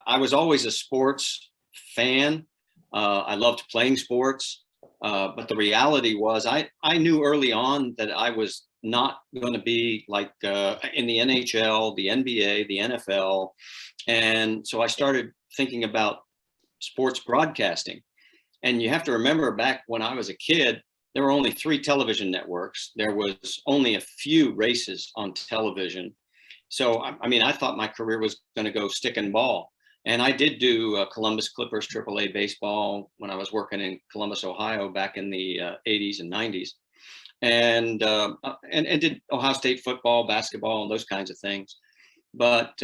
I was always a sports fan. I loved playing sports. But the reality was I knew early on that I was not going to be like in the NHL, the NBA, the NFL. And so I started thinking about sports broadcasting. And you have to remember, back when I was a kid, there were only 3 television networks. There was only a few races on television. So, I mean, I thought my career was going to go stick and ball. And I did do Columbus Clippers AAA baseball when I was working in Columbus, Ohio, back in the 80s and 90s. And did Ohio State football, basketball, and those kinds of things. But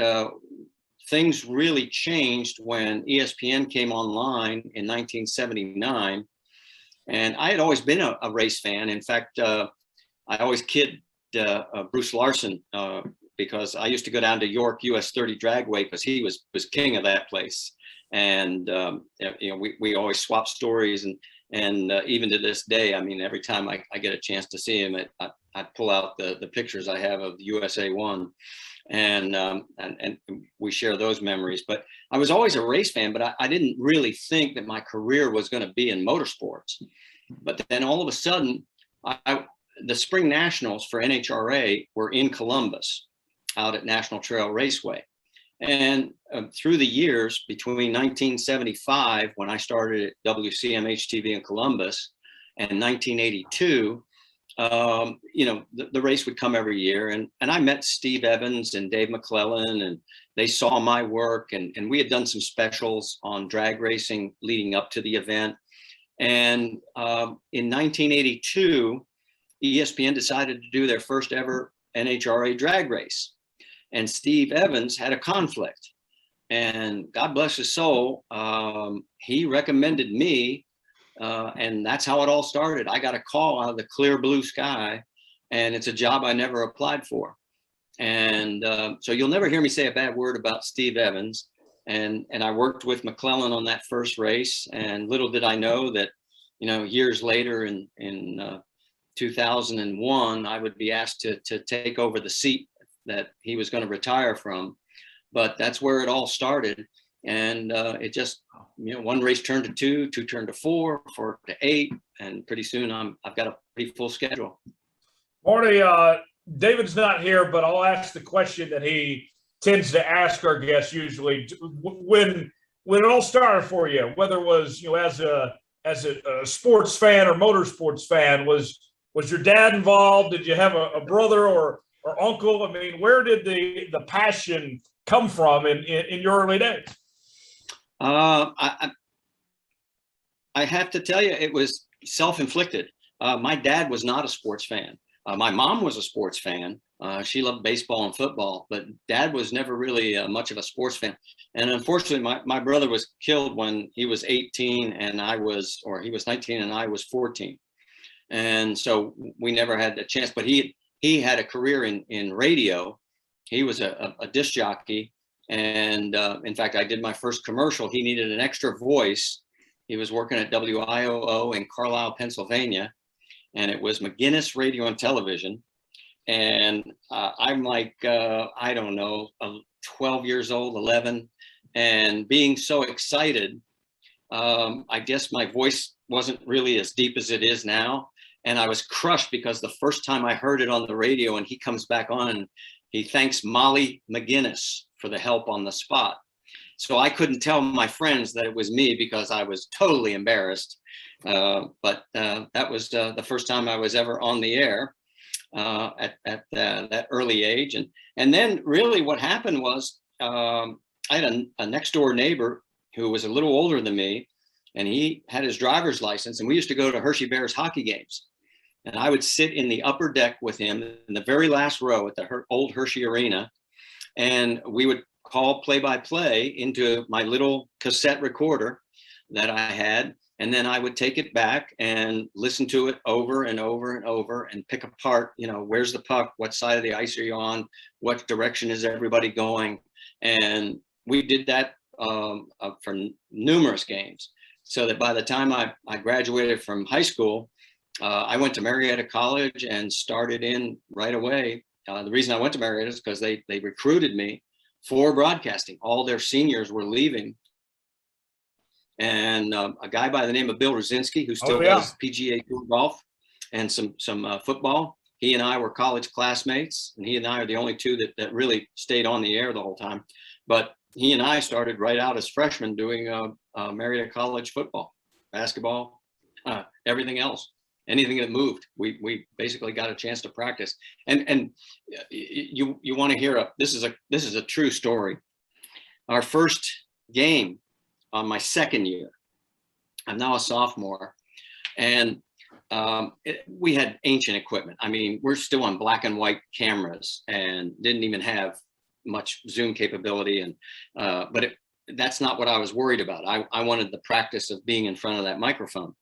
things really changed when ESPN came online in 1979. And I had always been a race fan. In fact, I always kid Bruce Larson because I used to go down to York US 30 Dragway because he was king of that place. And we always swap stories, and even to this day, I mean, every time I get a chance to see him, I pull out the pictures I have of the USA 1. And we share those memories. But I was always a race fan, but I didn't really think that my career was going to be in motorsports. But then all of a sudden, the spring nationals for NHRA were in Columbus, out at National Trail Raceway. And through the years, between 1975, when I started at WCMH TV in Columbus, and 1982, the race would come every year. And I met Steve Evans and Dave McClellan, and they saw my work. And we had done some specials on drag racing leading up to the event. And in 1982, ESPN decided to do their first ever NHRA drag race. And Steve Evans had a conflict. And God bless his soul, he recommended me. And that's how it all started. I got a call out of the clear blue sky, and it's a job I never applied for. And so you'll never hear me say a bad word about Steve Evans. And I worked with McClellan on that first race. And little did I know that, years later in 2001, I would be asked to take over the seat that he was going to retire from. But that's where it all started. And it just, one race turned to 2 turned to 4 to 8. And pretty soon I've got a pretty full schedule. Marty, David's not here, but I'll ask the question that he tends to ask our guests usually. When it all started for you, whether it was, as a sports fan or motorsports fan, was your dad involved? Did you have a brother or uncle? I mean, where did the passion come from in your early days? I have to tell you, it was self-inflicted. My dad was not a sports fan. My mom was a sports fan. She loved baseball and football, but Dad was never really much of a sports fan. And unfortunately, my brother was killed when he was 18 and he was 19 and I was 14. And so we never had a chance, but he had a career in radio. He was a disc jockey. And in fact, I did my first commercial. He needed an extra voice. He was working at WIOO in Carlisle, Pennsylvania, and it was McGinnis Radio and Television. And I'm like, I don't know, 12 years old, 11, and being so excited, I guess my voice wasn't really as deep as it is now. And I was crushed because the first time I heard it on the radio, and he comes back on and he thanks Molly McGinnis for the help on the spot. So I couldn't tell my friends that it was me because I was totally embarrassed. But that was the first time I was ever on the air at that early age. And then really what happened was I had a next door neighbor who was a little older than me, and he had his driver's license, and we used to go to Hershey Bears hockey games. And I would sit in the upper deck with him in the very last row at the old Hershey Arena. And we would call play-by-play into my little cassette recorder that I had. And then I would take it back and listen to it over and over and over and pick apart, where's the puck? What side of the ice are you on? What direction is everybody going? And we did that for numerous games. So that by the time I graduated from high school, I went to Marietta College and started in right away. The reason I went to Marietta is because they recruited me for broadcasting. All their seniors were leaving. And a guy by the name of Bill Rosinski, who still does PGA Tour golf and some football. He and I were college classmates, and he and I are the only two that really stayed on the air the whole time. But he and I started right out as freshmen doing Marietta College football, basketball, everything else, anything that moved. We basically got a chance to practice. And you want to hear this is a true story. Our first game on my second year, I'm now a sophomore, and we had ancient equipment. I mean, we're still on black and white cameras and didn't even have much Zoom capability. And but that's not what I was worried about. I wanted the practice of being in front of that microphone.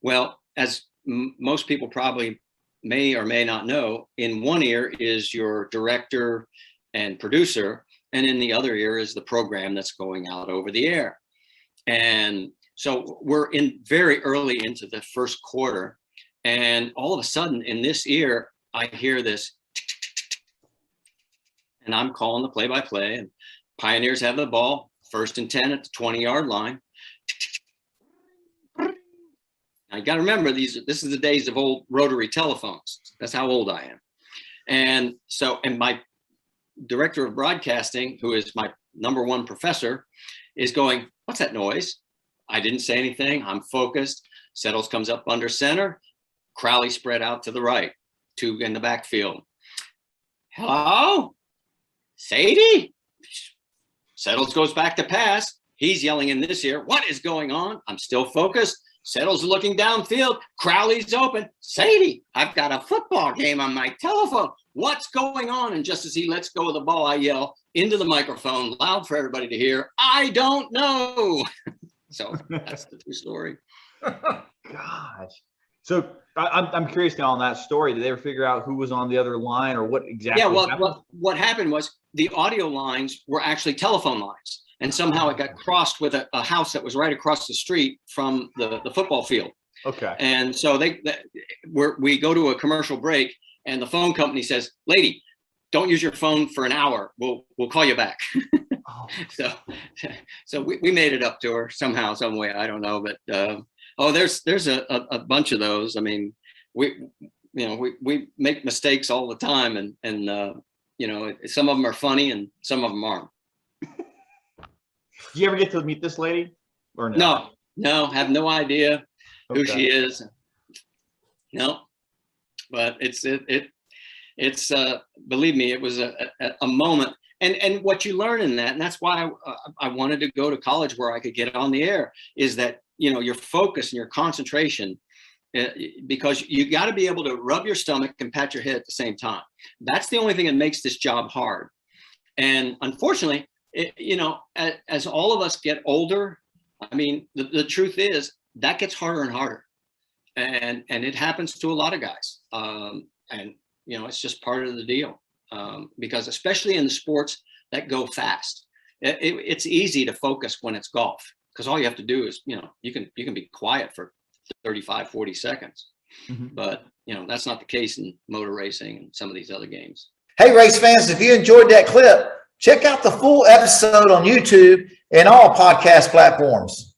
Well, as most people probably may or may not know, in one ear is your director and producer, and in the other ear is the program that's going out over the air. And so we're in very early into the first quarter, and all of a sudden in this ear, I hear this, and I'm calling the play-by-play, and Pioneers have the ball, 1st and 10 at the 20-yard line. Now you got to remember, this is the days of old rotary telephones. That's how old I am. And so, and my director of broadcasting, who is my #1 professor, is going, "What's that noise?" I didn't say anything. I'm focused. Settles comes up under center. Crowley spread out to the right. 2 in the backfield. "Hello? Sadie?" Settles goes back to pass. He's yelling in this ear, "What is going on?" I'm still focused. Settles looking downfield. Crowley's open. "Sadie, I've got a football game on my telephone. What's going on?" And just as he lets go of the ball, I yell into the microphone, loud for everybody to hear, "I don't know." So that's the true story. Gosh. So I'm curious now on that story. Did they ever figure out who was on the other line or what exactly? Yeah, well, what happened was the audio lines were actually telephone lines. And somehow it got crossed with a house that was right across the street from the football field. Okay. And so we go to a commercial break, and the phone company says, "Lady, don't use your phone for an hour. We'll call you back." Oh. So we made it up to her somehow, some way. I don't know, but there's a bunch of those. I mean, we make mistakes all the time, and some of them are funny and some of them aren't. Did you ever get to meet this lady or no? No, have no idea who she is. No, but it's believe me, it was a moment. And what you learn in that, and that's why I wanted to go to college where I could get on the air, is that, your focus and your concentration, because you got to be able to rub your stomach and pat your head at the same time. That's the only thing that makes this job hard. And unfortunately, as all of us get older, I mean, the truth is that gets harder and harder, and it happens to a lot of guys. And it's just part of the deal, because especially in the sports that go fast, it's easy to focus when it's golf, because all you have to do is, you can be quiet for 35, 40 seconds. Mm-hmm. But that's not the case in motor racing and some of these other games. Hey, race fans, if you enjoyed that clip, check out the full episode on YouTube and all podcast platforms.